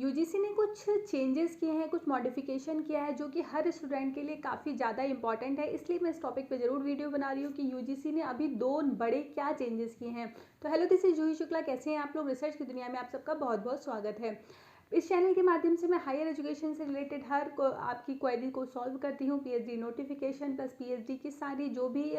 UGC ने कुछ changes किए हैं, कुछ मॉडिफिकेशन किया है जो कि हर स्टूडेंट के लिए काफ़ी ज़्यादा इंपॉर्टेंट है। इसलिए मैं इस टॉपिक पे ज़रूर वीडियो बना रही हूँ कि यूजीसी ने अभी 2 बड़े क्या चेंजेस किए हैं। तो हेलो, दिस इज जूही शुक्ला। कैसे हैं आप लोग? रिसर्च की दुनिया में आप सबका बहुत बहुत स्वागत है। इस चैनल के माध्यम से मैं हायर एजुकेशन से रिलेटेड आपकी क्वेरी को सॉल्व करती हूँ। पीएचडी नोटिफिकेशन प्लस पीएचडी की सारी जो भी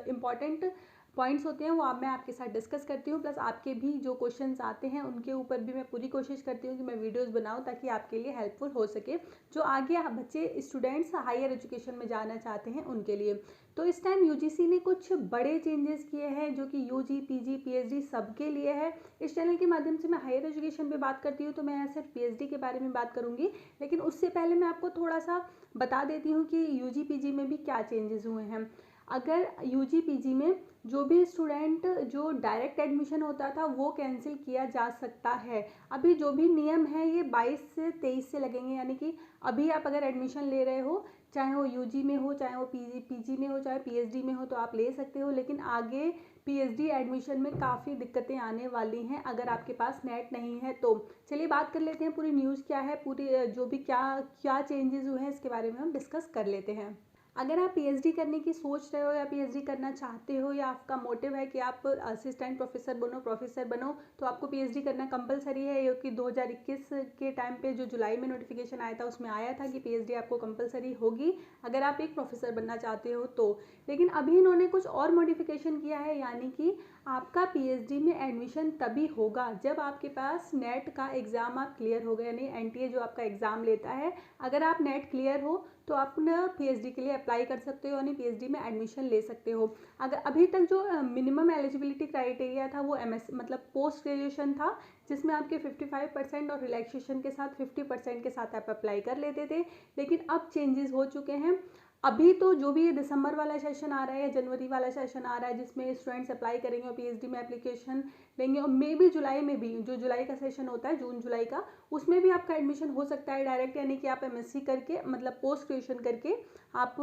इम्पॉर्टेंट पॉइंट्स होते हैं वो मैं आपके साथ डिस्कस करती हूँ। प्लस आपके भी जो क्वेश्चंस आते हैं उनके ऊपर भी मैं पूरी कोशिश करती हूँ कि मैं वीडियोस बनाऊँ ताकि आपके लिए हेल्पफुल हो सके, जो आगे बच्चे स्टूडेंट्स हायर एजुकेशन में जाना चाहते हैं उनके लिए। तो इस टाइम यूजीसी ने कुछ बड़े चेंजेस किए हैं जो कि यूजी पीजी पीएचडी सबके लिए है। इस चैनल के माध्यम से मैं हायर एजुकेशन पे बात करती हूँ तो मैं यहाँ सिर्फ पीएचडी के बारे में बात करूँगी, लेकिन उससे पहले मैं आपको थोड़ा सा बता देती हूँ कि यूजी पीजी में भी क्या चेंजेस हुए हैं। अगर यूजी पीजी में जो भी स्टूडेंट जो डायरेक्ट एडमिशन होता था वो कैंसिल किया जा सकता है। अभी जो भी नियम है ये 22 से 23 से लगेंगे, यानी कि अभी आप अगर एडमिशन ले रहे हो, चाहे वो यूजी में हो, चाहे वो पीजी में हो, चाहे पीएचडी में हो, तो आप ले सकते हो। लेकिन आगे पीएचडी एडमिशन में काफ़ी दिक्कतें आने वाली हैं अगर आपके पास नेट नहीं है तो। चलिए बात कर लेते हैं पूरी न्यूज़ क्या है, पूरी जो भी क्या क्या चेंजेस हुए हैं इसके बारे में हम डिस्कस कर लेते हैं। अगर आप पीएचडी करने की सोच रहे हो या पीएचडी करना चाहते हो या आपका मोटिव है कि आप असिस्टेंट प्रोफेसर बनो, तो आपको पीएचडी करना कंपलसरी है, क्योंकि 2021 के टाइम पे जो जुलाई में नोटिफिकेशन आया था उसमें आया था कि पीएचडी आपको कंपलसरी होगी अगर आप एक प्रोफेसर बनना चाहते हो तो। लेकिन अभी इन्होंने कुछ और मॉडिफिकेशन किया है, यानी कि आपका पीएचडी में एडमिशन तभी होगा जब आपके पास नेट का एग्ज़ाम आप क्लियर हो गए, यानी एनटीए जो आपका एग्ज़ाम लेता है, अगर आप नेट क्लियर हो तो आप ना पीएचडी के लिए अप्लाई कर सकते हो, यानी पीएचडी में एडमिशन ले सकते हो। अगर अभी तक जो मिनिमम एलिजिबिलिटी क्राइटेरिया था वो एमएस मतलब पोस्ट ग्रेजुएशन था, जिसमें आपके 55% और रिलैक्सेशन के साथ 50% के साथ आप अप्लाई कर लेते थे। लेकिन अब चेंजेस हो चुके हैं। अभी तो जो भी ये दिसंबर वाला सेशन आ रहा है, जनवरी वाला सेशन आ रहा है, जिसमें स्टूडेंट्स अप्लाई करेंगे और पीएचडी में एप्लीकेशन लेंगे, और मे भी जुलाई में भी जो जुलाई का सेशन होता है, जून जुलाई का, उसमें भी आपका एडमिशन हो सकता है डायरेक्ट, यानी कि आप एमएससी करके मतलब पोस्ट ग्रेजुएशन करके आप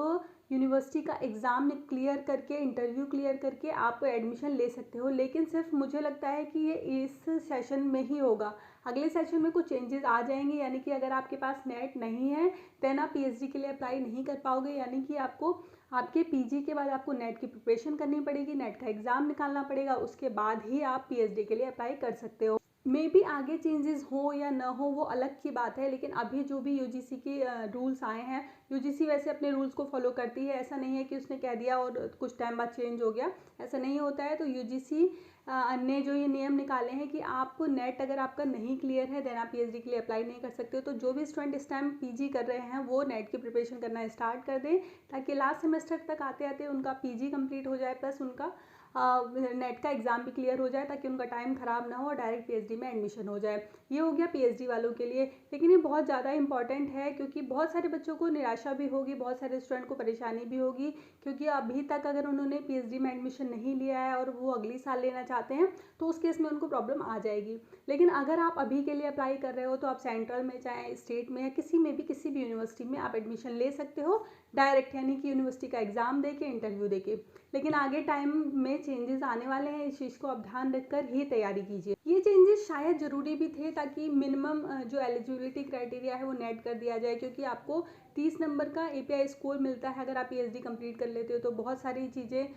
यूनिवर्सिटी का एग्ज़ाम क्लियर करके, इंटरव्यू क्लियर करके आप एडमिशन ले सकते हो। लेकिन सिर्फ मुझे लगता है कि ये इस सेशन में ही होगा। अगले सेशन में कुछ चेंजेस आ जाएंगे, यानी कि अगर आपके पास नेट नहीं है देन आप पीएचडी के लिए अप्लाई नहीं कर पाओगे, यानी कि आपको आपके पीजी के बाद आपको नेट की प्रिपरेशन करनी पड़ेगी, नेट का एग्ज़ाम निकालना पड़ेगा, उसके बाद ही आप पीएचडी के लिए अप्लाई कर सकते हो। मे बी आगे चेंजेस हो या ना हो वो अलग की बात है, लेकिन अभी जो भी यूजीसी के रूल्स आए हैं, यूजीसी वैसे अपने रूल्स को फॉलो करती है, ऐसा नहीं है कि उसने कह दिया और कुछ टाइम बाद चेंज हो गया, ऐसा नहीं होता है। तो यूजीसी ने जो ये नियम निकाले हैं कि आप नेट अगर आपका नहीं क्लियर है देन आप पीएचडी के लिए अप्लाई नहीं कर सकते हो। तो जो भी स्टूडेंट इस टाइम पीजी कर रहे हैं वो नेट की प्रिपरेशन करना स्टार्ट कर दें, ताकि लास्ट सेमेस्टर तक आते आते उनका पीजी कंप्लीट हो जाए, प्लस उनका नेट का एग्ज़ाम भी क्लियर हो जाए, ताकि उनका टाइम ख़राब ना हो और डायरेक्ट पीएचडी में एडमिशन हो जाए। ये हो गया पीएचडी वालों के लिए। लेकिन ये बहुत ज़्यादा इंपॉर्टेंट है, क्योंकि बहुत सारे बच्चों को निराशा भी होगी, बहुत सारे स्टूडेंट को परेशानी भी होगी, क्योंकि अभी तक अगर उन्होंने पीएचडी में एडमिशन नहीं लिया है और वो अगली साल लेना चाहते हैं तो उस केस में उनको प्रॉब्लम आ जाएगी। लेकिन अगर आप अभी के लिए अप्लाई कर रहे हो तो आप सेंट्रल में, चाहे स्टेट में, या किसी में भी, किसी भी यूनिवर्सिटी में आप एडमिशन ले सकते हो डायरेक्ट, यानी कि यूनिवर्सिटी का एग्ज़ाम देके, इंटरव्यू देके। लेकिन आगे टाइम में चेंजेस आने वाले हैं, इस चीज़ को आप ध्यान रखकर ही तैयारी कीजिए। ये चेंजेस शायद ज़रूरी भी थे, ताकि मिनिमम जो एलिजिबिलिटी क्राइटेरिया है वो नेट कर दिया जाए, क्योंकि आपको 30 नंबर का एपीआई स्कोर मिलता है अगर आप पीएचडी कंप्लीट कर लेते हो। तो बहुत सारी चीज़ें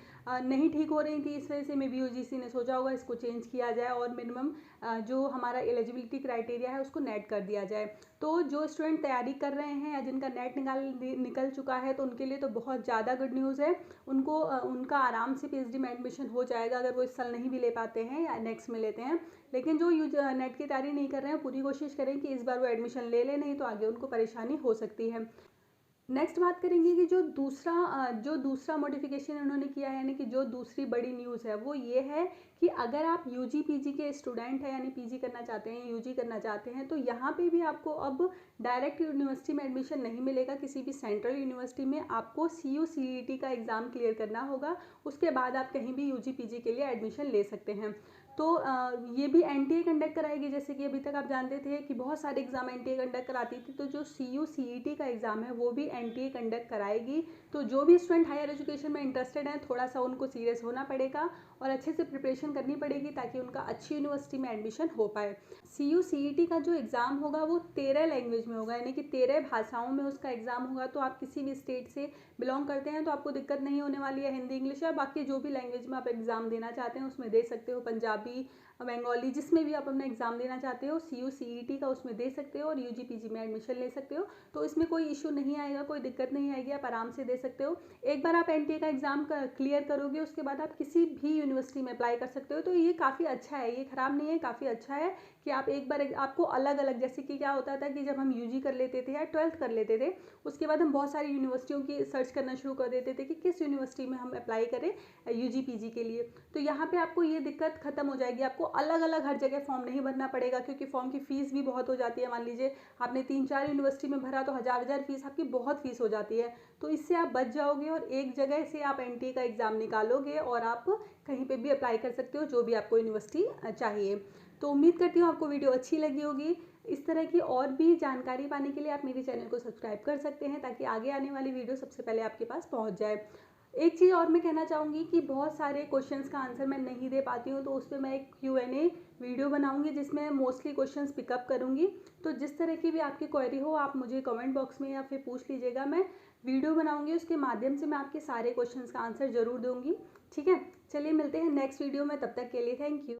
नहीं ठीक हो रही थी, इस वजह से मे बी यूजीसी ने सोचा होगा इसको चेंज किया जाए और मिनिमम जो हमारा एलिजिबिलिटी क्राइटेरिया है उसको नेट कर दिया जाए। तो जो स्टूडेंट तैयारी कर रहे हैं या जिनका नेट निकल चुका है तो उनके लिए तो बहुत ज़्यादा गुड न्यूज़ है। उनको उनका आराम से पीएचडी में एडमिशन हो जाएगा, अगर वो इस साल नहीं भी ले पाते हैं या नेक्स्ट में लेते हैं। लेकिन जो नेट की तैयारी नहीं कर रहे हैं, पूरी कोशिश करें कि इस बार वो एडमिशन ले लें, नहीं तो आगे उनको परेशानी हो सकती है। नेक्स्ट बात करेंगे कि जो दूसरा मॉडिफिकेशन उन्होंने किया है, यानी कि जो दूसरी बड़ी न्यूज़ है वो ये है कि अगर आप यूजी पीजी के स्टूडेंट हैं, यानी पीजी करना चाहते हैं, यूजी करना चाहते हैं, तो यहाँ पे भी आपको अब डायरेक्ट यूनिवर्सिटी में एडमिशन नहीं मिलेगा। किसी भी सेंट्रल यूनिवर्सिटी में आपको CU CET का एग्ज़ाम क्लियर करना होगा, उसके बाद आप कहीं भी यूजी पीजी के लिए एडमिशन ले सकते हैं। तो ये भी एनटीए कंडक्ट कराएगी। जैसे कि अभी तक आप जानते थे कि बहुत सारे एग्ज़ाम एनटीए कंडक्ट कराती थी, तो जो सीयू सीईटी का एग्ज़ाम है वो भी एनटीए कंडक्ट कराएगी। तो जो भी स्टूडेंट हायर एजुकेशन में इंटरेस्टेड हैं, थोड़ा सा उनको सीरियस होना पड़ेगा और अच्छे से प्रिपरेशन करनी पड़ेगी ताकि उनका अच्छी यूनिवर्सिटी में एडमिशन हो पाए। सीयू सीईटी का जो एग्ज़ाम होगा वो 13 लैंग्वेज में होगा, यानी कि 13 भाषाओं में उसका एग्ज़ाम होगा। तो आप किसी भी स्टेट से बिलोंग करते हैं तो आपको दिक्कत नहीं होने वाली है। हिंदी, इंग्लिश या बाकी जो भी लैंग्वेज में आप एग्ज़ाम देना चाहते हैं उसमें दे सकते हो। पंजाबी, बंगाली, जिसमें भी आप अपना एग्ज़ाम देना चाहते हो सीयू सीईटी का उसमें दे सकते हो और यूजी पीजी में एडमिशन ले सकते हो। तो इसमें कोई इशू नहीं आएगा, कोई दिक्कत नहीं आएगी, आप आराम से दे सकते हो। एक बार आप एनटीए का एग्ज़ाम क्लियर करोगे उसके बाद आप किसी भी यूनिवर्सिटी में अप्लाई कर सकते हो। तो ये काफ़ी अच्छा है, ये ख़राब नहीं है, काफ़ी अच्छा है कि आप एक बार आपको अलग अलग, जैसे कि क्या होता था कि जब हम यूजी कर लेते थे या 12th कर लेते थे उसके बाद हम बहुत सारी यूनिवर्सिटियों की सर्च करना शुरू कर देते थे कि किस यूनिवर्सिटी में हम अप्लाई करें यूजी पीजी के लिए। तो यहाँ पे आपको ये दिक्कत खत्म हो जाएगी, आपको अलग अलग हर जगह फॉर्म नहीं भरना पड़ेगा, क्योंकि फॉर्म की फ़ीस भी बहुत हो जाती है। मान लीजिए आपने 3-4 यूनिवर्सिटी में भरा तो हज़ार फीस, आपकी बहुत फीस हो जाती है। तो इससे आप बच जाओगे और एक जगह से आप एनटीए का एग्ज़ाम निकालोगे और आप कहीं पे भी अप्लाई कर सकते हो जो भी आपको यूनिवर्सिटी चाहिए। तो उम्मीद करती हूँ आपको वीडियो अच्छी लगी होगी। इस तरह की और भी जानकारी पाने के लिए आप मेरे चैनल को सब्सक्राइब कर सकते हैं ताकि आगे आने वाली वीडियो सबसे पहले आपके पास पहुंच जाए। एक चीज़ और मैं कहना चाहूँगी कि बहुत सारे क्वेश्चंस का आंसर मैं नहीं दे पाती हूँ, तो उस पर मैं एक Q&A वीडियो बनाऊँगी जिसमें मोस्टली क्वेश्चंस पिकअप करूँगी। तो जिस तरह की भी आपकी क्वेरी हो आप मुझे कमेंट बॉक्स में या फिर पूछ लीजिएगा, मैं वीडियो बनाऊँगी, उसके माध्यम से मैं आपके सारे क्वेश्चंस का आंसर ज़रूर दूँगी। ठीक है, चलिए मिलते हैं नेक्स्ट वीडियो में, तब तक के लिए थैंक यू।